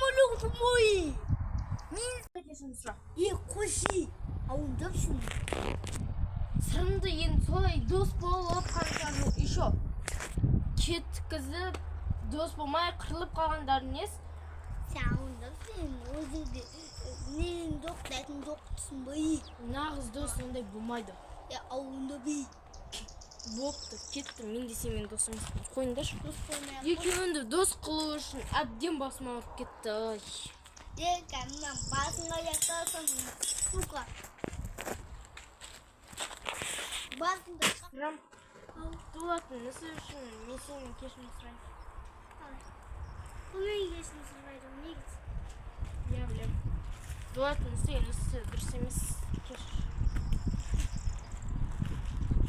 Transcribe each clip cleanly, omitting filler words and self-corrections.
амулың мой. Мен кешірім сұра. Қойшы. Ауындапсың. Сырымды енді солай дос болып қаншаны еще кеткізіп, дос болмай қырылып қалғандарын несі? Сен ауындапсың, өзіңді ненің доқтайтын доқтысың бай. Нағыз дос ондай болмайды. Ауында бей. Бопты, кетті, мен де сенімен дос емеспін. Қойыңдаршы. Дос болмай. Екеуіңді дос қылу үшін әбден басыма ұрып кетті. Мен басыңа жақтасың, сука. Басыңды Рам, Дулаттың ісі үшін мен сенің кешірім сұрайын. Бұл мен кешірім сұрайды, негіз. Я білем. Дулаттың ісі дұрыс емес. Кешір.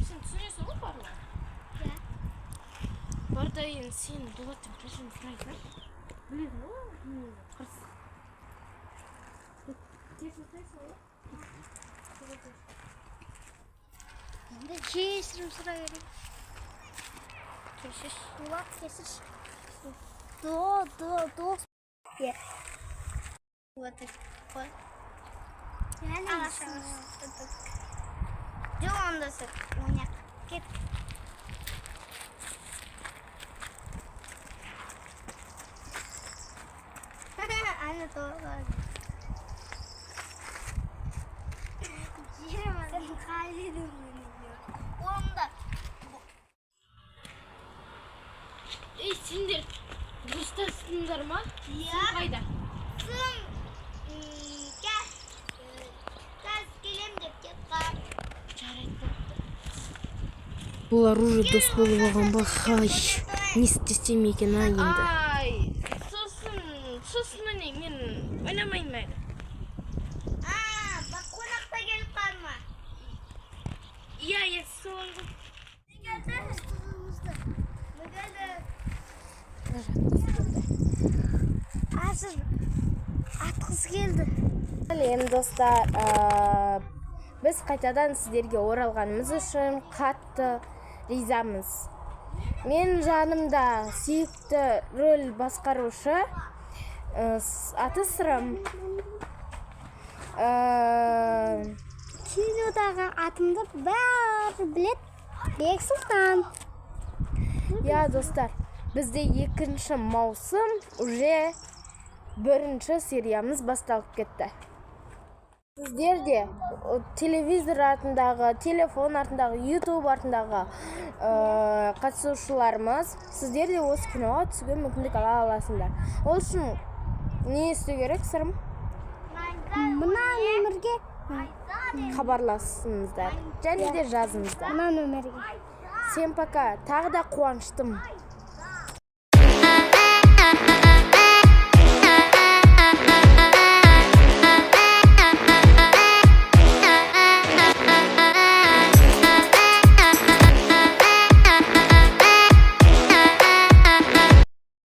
Сен түсінесің ғой барлығы? Иә. Барда енді сен Дулаттың кешірім сұрайды. Білесің ғой? Қырс. Кешірім сұрайсың ғой? Енді кешірім сұра керек. Кешір. Дулат кешір. Дос. Е. Вот так. Жоғандасы. Ойнақ. Кет. Ана тоғыз. Сен қалайдың мені? Онда. Ей, сендер достарсыңдар ма? Иә. Сен қайда? Қазір келем деп кетқан. Жарайды. Бұлар уже дос болып алған ба? Хай, не істесем екен енді. Ай, сосын міне мен ойнамайын мәлі. Бақ қонақта келіп қалма. Иә, солай ғой. Азыр атқыз келді. Енді достар, біз қайтадан сіздерге оралғанымыз үшін қатты ризамыз. Мен жанымда сүйікті рөл басқарушы аты Сырым. Кинодағы атымды бәрі білет. Бексұлтан. Я, достар, бізде 2 маусым уже 1 сериямыз басталып кетті. Сіздер де телевизор артындағы, телефон артындағы, YouTube артындағы қатысушыларымыз, сіздер де осы киноға түсуге мүмкіндік ала аласыңдар. Ол үшін не істеу керек, Сырым? Мына нөмірге Хабарласыңыздар және де жазыңыздар. Мына нөмірге. Сен пока, тағы да қуаныштым.